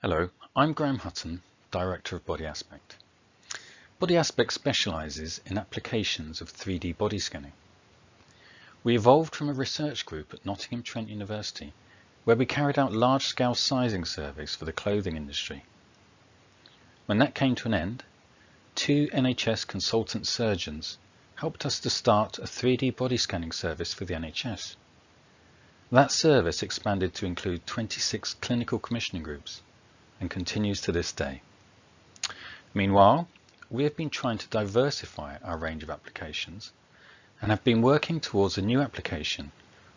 Hello, I'm Graham Hutton, Director of Body Aspect. Body Aspect specialises in applications of 3D body scanning. We evolved from a research group at Nottingham, Trent University, where we carried out large-scale sizing surveys for the clothing industry. When that came to an end, two NHS consultant surgeons helped us to start a 3D body scanning service for the NHS. That service expanded to include 26 clinical commissioning groups and continues to this day. Meanwhile, we have been trying to diversify our range of applications and have been working towards a new application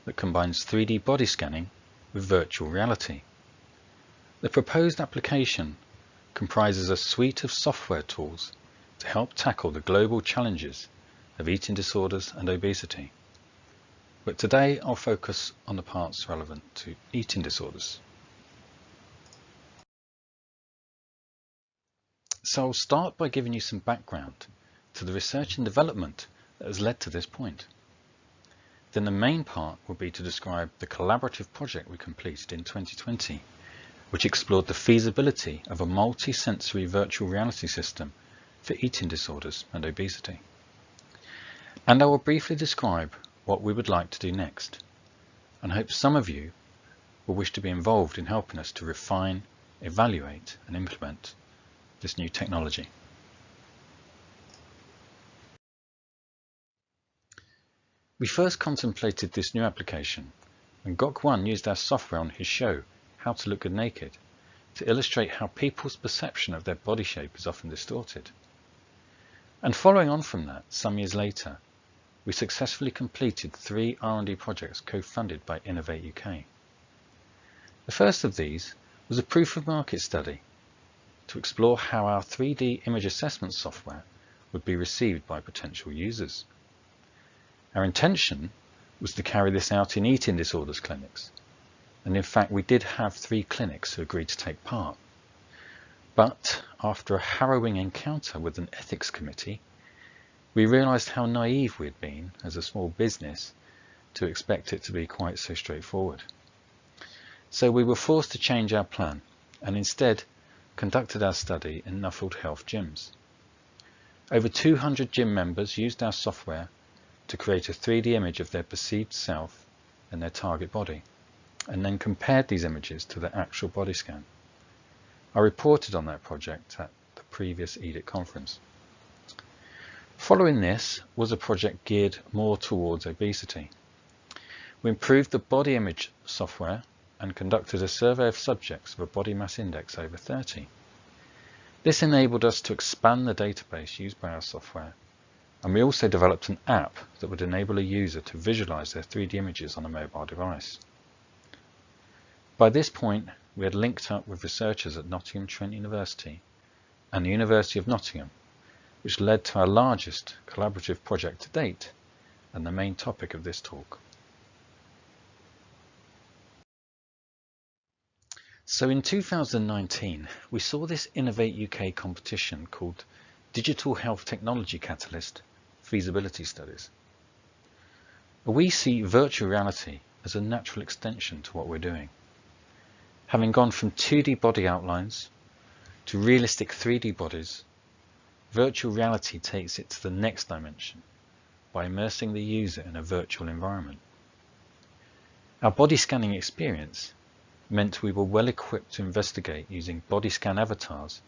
that combines 3D body scanning with virtual reality. The proposed application comprises a suite of software tools to help tackle the global challenges of eating disorders and obesity. But today I'll focus on the parts relevant to eating disorders. So I'll start by giving you some background to the research and development that has led to this point. Then the main part will be to describe the collaborative project we completed in 2020, which explored the feasibility of a multi-sensory virtual reality system for eating disorders and obesity. And I will briefly describe what we would like to do next, and hope some of you will wish to be involved in helping us to refine, evaluate and implement this new technology. We first contemplated this new application when Gok-Wan used our software on his show, How to Look Good Naked, to illustrate how people's perception of their body shape is often distorted. And following on from that, some years later, we successfully completed 3 R&D projects co-funded by Innovate UK. The first of these was a proof of market study to explore how our 3D image assessment software would be received by potential users. Our intention was to carry this out in eating disorders clinics, and in fact we did have 3 clinics who agreed to take part. But after a harrowing encounter with an ethics committee, we realised how naive we had been as a small business to expect it to be quite so straightforward. So we were forced to change our plan and instead conducted our study in Nuffield Health gyms. Over 200 gym members used our software to create a 3D image of their perceived self and their target body, and then compared these images to their actual body scan. I reported on that project at the previous EDIC conference. Following this was a project geared more towards obesity. We improved the body image software and conducted a survey of subjects of a body mass index over 30. This enabled us to expand the database used by our software, and we also developed an app that would enable a user to visualize their 3D images on a mobile device. By this point, we had linked up with researchers at Nottingham Trent University and the University of Nottingham, which led to our largest collaborative project to date and the main topic of this talk. So in 2019, we saw this Innovate UK competition called Digital Health Technology Catalyst Feasibility Studies. We see virtual reality as a natural extension to what we're doing. Having gone from 2D body outlines to realistic 3D bodies, virtual reality takes it to the next dimension by immersing the user in a virtual environment. Our body scanning experience meant we were well equipped to investigate using body scan avatars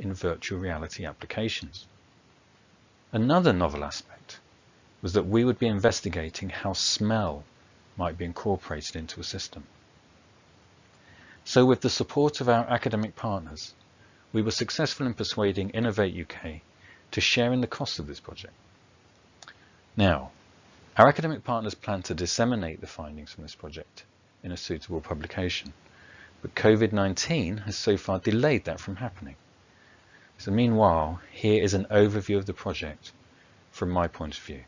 in virtual reality applications. Another novel aspect was that we would be investigating how smell might be incorporated into a system. So with the support of our academic partners, we were successful in persuading Innovate UK to share in the cost of this project. Now, our academic partners plan to disseminate the findings from this project in a suitable publication, but COVID-19 has so far delayed that from happening. So meanwhile, here is an overview of the project from my point of view.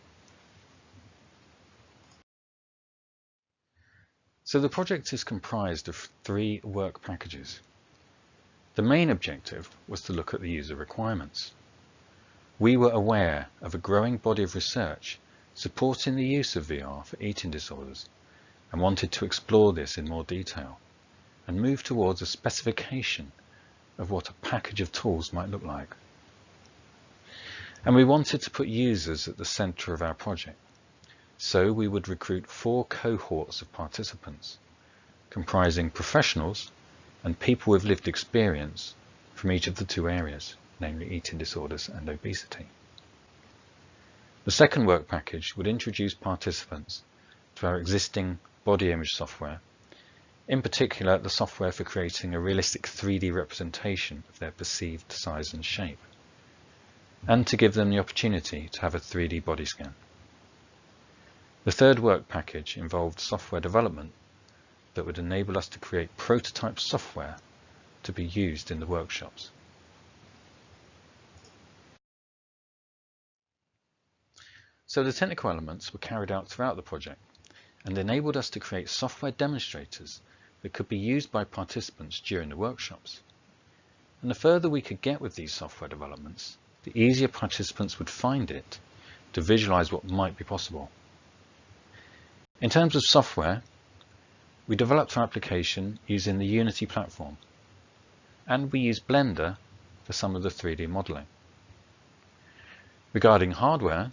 So the project is comprised of 3 work packages. The main objective was to look at the user requirements. We were aware of a growing body of research supporting the use of VR for eating disorders and wanted to explore this in more detail and move towards a specification of what a package of tools might look like. And we wanted to put users at the centre of our project. So we would recruit 4 cohorts of participants, comprising professionals and people with lived experience from each of the 2 areas, namely eating disorders and obesity. The second work package would introduce participants to our existing body image software, in particular the software for creating a realistic 3D representation of their perceived size and shape, and to give them the opportunity to have a 3D body scan. The third work package involved software development that would enable us to create prototype software to be used in the workshops. So the technical elements were carried out throughout the project and enabled us to create software demonstrators that could be used by participants during the workshops. And the further we could get with these software developments, the easier participants would find it to visualize what might be possible. In terms of software, we developed our application using the Unity platform, and we used Blender for some of the 3D modeling. Regarding hardware,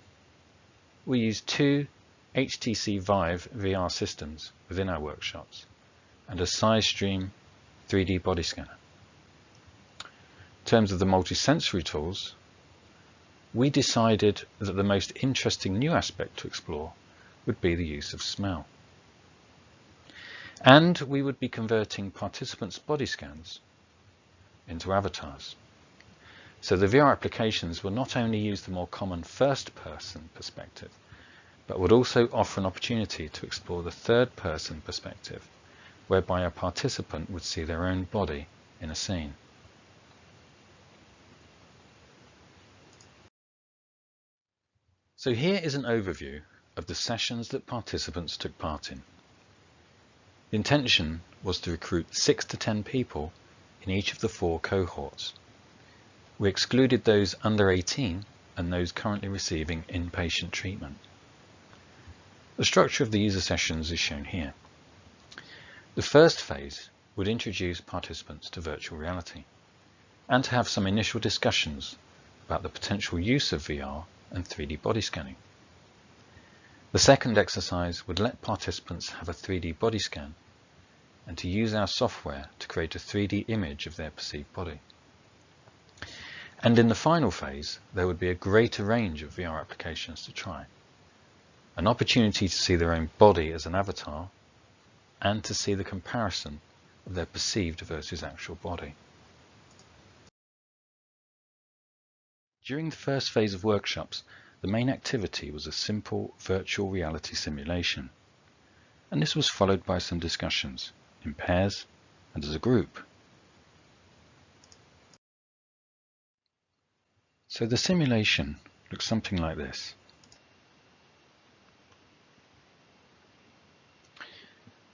we used 2 HTC Vive VR systems within our workshops and a SizeStream 3D body scanner. In terms of the multisensory tools, we decided that the most interesting new aspect to explore would be the use of smell. And we would be converting participants' body scans into avatars. So the VR applications will not only use the more common first-person perspective, but would also offer an opportunity to explore the third-person perspective, whereby a participant would see their own body in a scene. So here is an overview of the sessions that participants took part in. The intention was to recruit 6 to 10 people in each of the 4 cohorts. We excluded those under 18 and those currently receiving inpatient treatment. The structure of the user sessions is shown here. The first phase would introduce participants to virtual reality and to have some initial discussions about the potential use of VR and 3D body scanning. The second exercise would let participants have a 3D body scan and to use our software to create a 3D image of their perceived body. And in the final phase, there would be a greater range of VR applications to try. An opportunity to see their own body as an avatar and to see the comparison of their perceived versus actual body. During the first phase of workshops, the main activity was a simple virtual reality simulation, and this was followed by some discussions in pairs and as a group. So the simulation looks something like this.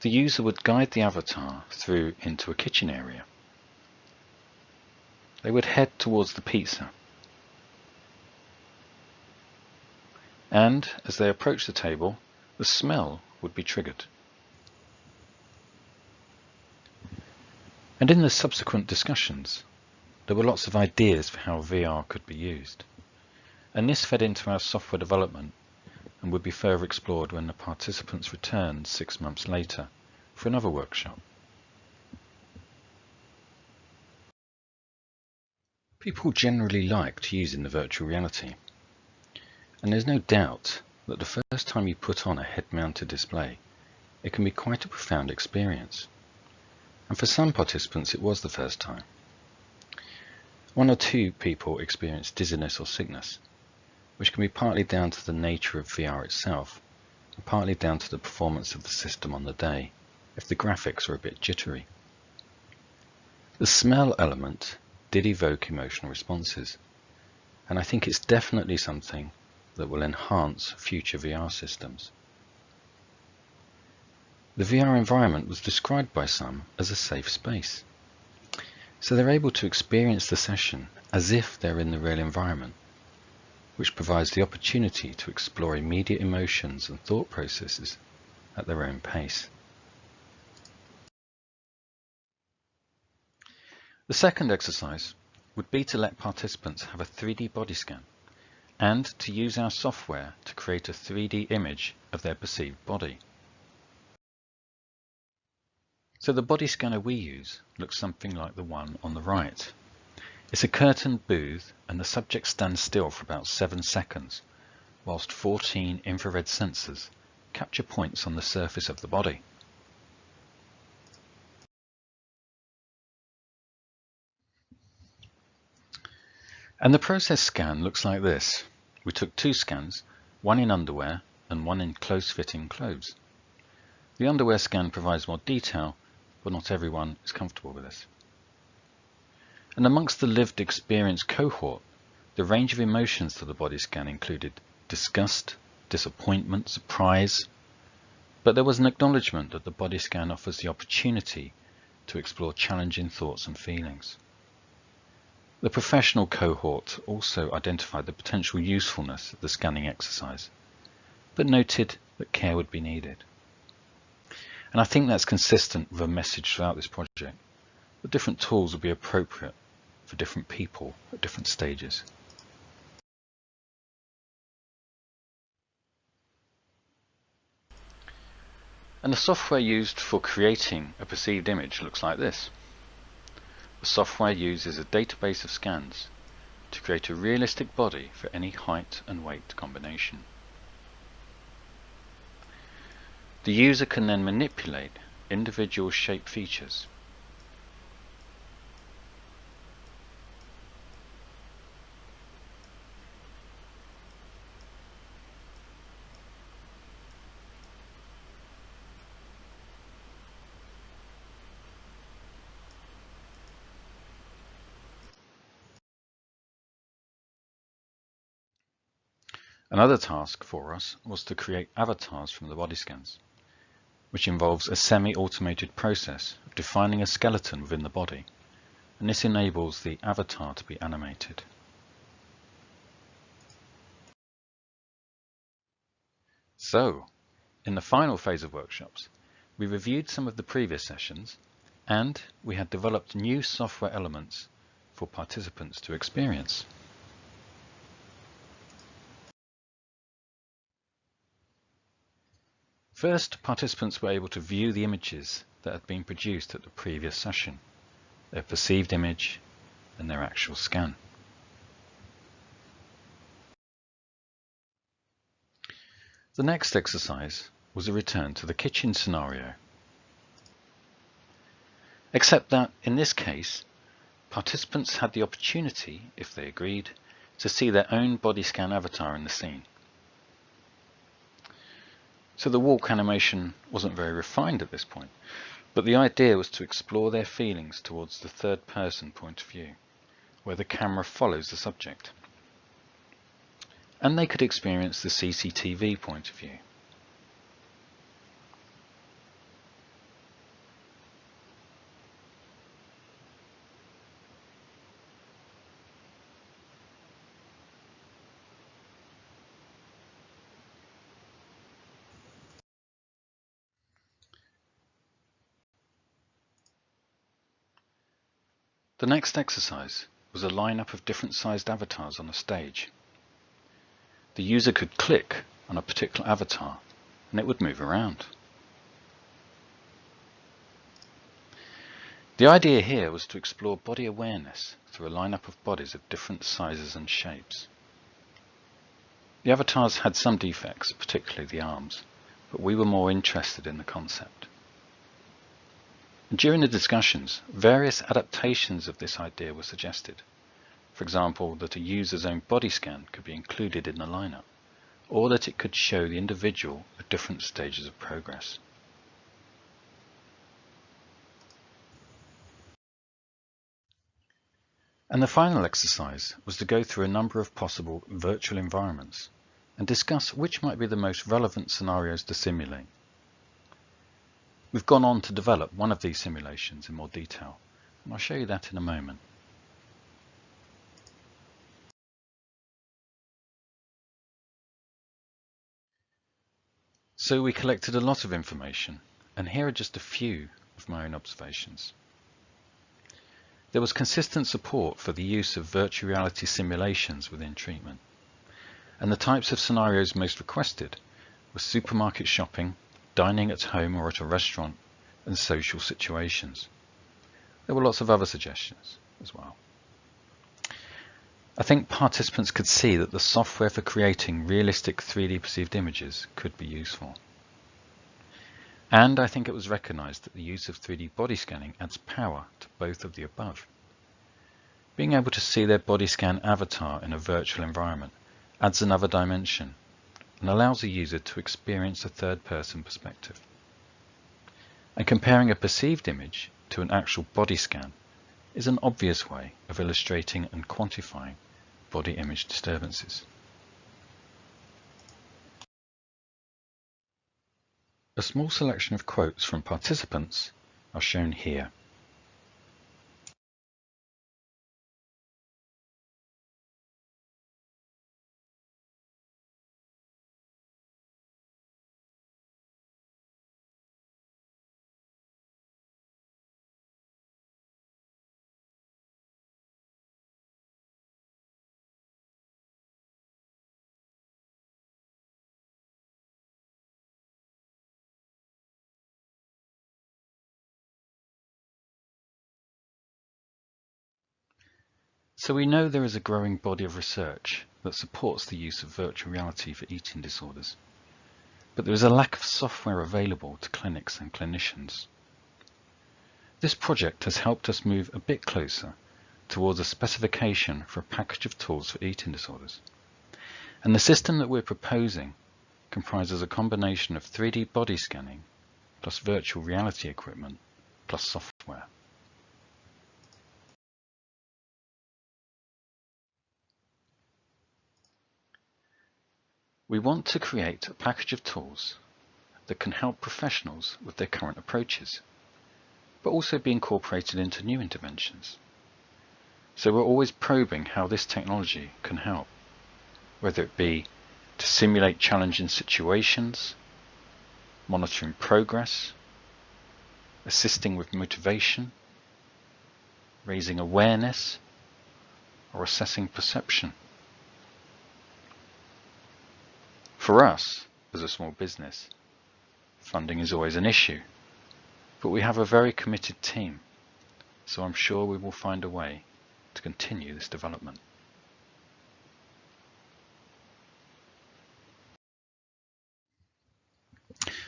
The user would guide the avatar through into a kitchen area. They would head towards the pizza. And as they approach the table, the smell would be triggered. And in the subsequent discussions, there were lots of ideas for how VR could be used. And this fed into our software development and would be further explored when the participants returned 6 months later for another workshop. People generally liked using the virtual reality. And there's no doubt that the first time you put on a head-mounted display, it can be quite a profound experience. And for some participants it was the first time. 1 or 2 people experienced dizziness or sickness, which can be partly down to the nature of VR itself, and partly down to the performance of the system on the day, if the graphics are a bit jittery. The smell element did evoke emotional responses, and I think it's definitely something that will enhance future VR systems. The VR environment was described by some as a safe space, so they're able to experience the session as if they're in the real environment, which provides the opportunity to explore immediate emotions and thought processes at their own pace. The second exercise would be to let participants have a 3D body scan and to use our software to create a 3D image of their perceived body. So the body scanner we use looks something like the one on the right. It's a curtained booth and the subject stands still for about 7 seconds whilst 14 infrared sensors capture points on the surface of the body. And the process scan looks like this. We took 2 scans, one in underwear and one in close-fitting clothes. The underwear scan provides more detail, but not everyone is comfortable with this. And amongst the lived experience cohort, the range of emotions to the body scan included disgust, disappointment, surprise, but there was an acknowledgement that the body scan offers the opportunity to explore challenging thoughts and feelings. The professional cohort also identified the potential usefulness of the scanning exercise, but noted that care would be needed. And I think that's consistent with a message throughout this project, that different tools will be appropriate for different people at different stages. And the software used for creating a perceived image looks like this. The software uses a database of scans to create a realistic body for any height and weight combination. The user can then manipulate individual shape features. Another task for us was to create avatars from the body scans, which involves a semi-automated process of defining a skeleton within the body, and this enables the avatar to be animated. So, in the final phase of workshops, we reviewed some of the previous sessions, and we had developed new software elements for participants to experience. First, participants were able to view the images that had been produced at the previous session, their perceived image and their actual scan. The next exercise was a return to the kitchen scenario. Except that, in this case, participants had the opportunity, if they agreed, to see their own body scan avatar in the scene. So the walk animation wasn't very refined at this point, but the idea was to explore their feelings towards the third person point of view, where the camera follows the subject. And they could experience the CCTV point of view. The next exercise was a lineup of different sized avatars on a stage. The user could click on a particular avatar and it would move around. The idea here was to explore body awareness through a lineup of bodies of different sizes and shapes. The avatars had some defects, particularly the arms, but we were more interested in the concept. During the discussions, various adaptations of this idea were suggested. For example, that a user's own body scan could be included in the lineup, or that it could show the individual at different stages of progress. And the final exercise was to go through a number of possible virtual environments and discuss which might be the most relevant scenarios to simulate. We've gone on to develop one of these simulations in more detail, and I'll show you that in a moment. So we collected a lot of information, and here are just a few of my own observations. There was consistent support for the use of virtual reality simulations within treatment, and the types of scenarios most requested were supermarket shopping, dining at home or at a restaurant, and social situations. There were lots of other suggestions as well. I think participants could see that the software for creating realistic 3D perceived images could be useful. And I think it was recognized that the use of 3D body scanning adds power to both of the above. Being able to see their body scan avatar in a virtual environment adds another dimension and allows a user to experience a third-person perspective. And comparing a perceived image to an actual body scan is an obvious way of illustrating and quantifying body image disturbances. A small selection of quotes from participants are shown here. So we know there is a growing body of research that supports the use of virtual reality for eating disorders, but there is a lack of software available to clinics and clinicians. This project has helped us move a bit closer towards a specification for a package of tools for eating disorders. And the system that we're proposing comprises a combination of 3D body scanning plus virtual reality equipment plus software. We want to create a package of tools that can help professionals with their current approaches, but also be incorporated into new interventions. So we're always probing how this technology can help, whether it be to simulate challenging situations, monitoring progress, assisting with motivation, raising awareness, or assessing perception. For us, as a small business, funding is always an issue, but we have a very committed team, so I'm sure we will find a way to continue this development.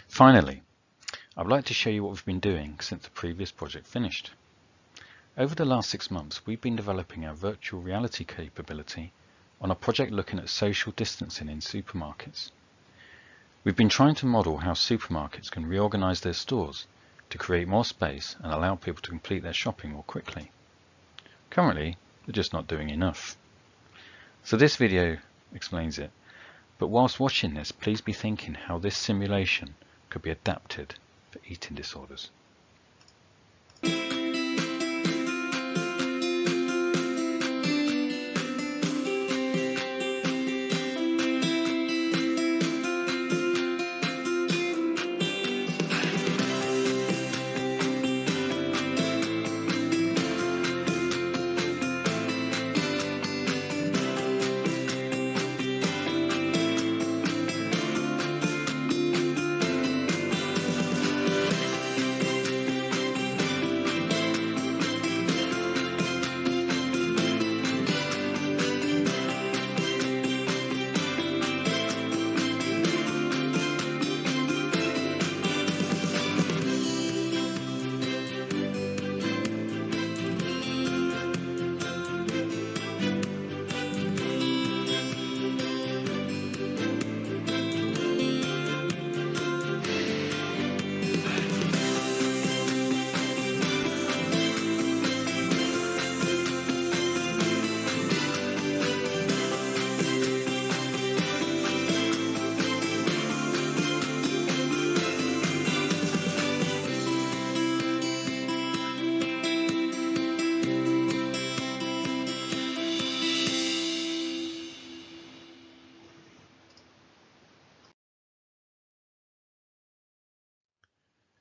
Finally, I'd like to show you what we've been doing since the previous project finished. Over the last 6 months, we've been developing our virtual reality capability on a project looking at social distancing in supermarkets. We've been trying to model how supermarkets can reorganize their stores to create more space and allow people to complete their shopping more quickly. Currently, they're just not doing enough. So this video explains it, but whilst watching this, please be thinking how this simulation could be adapted for eating disorders.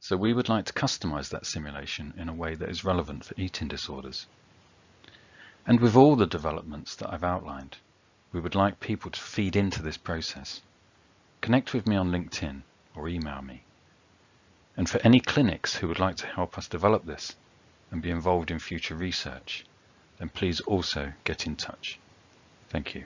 So we would like to customize that simulation in a way that is relevant for eating disorders. And with all the developments that I've outlined, we would like people to feed into this process. Connect with me on LinkedIn or email me. And for any clinics who would like to help us develop this and be involved in future research, then please also get in touch. Thank you.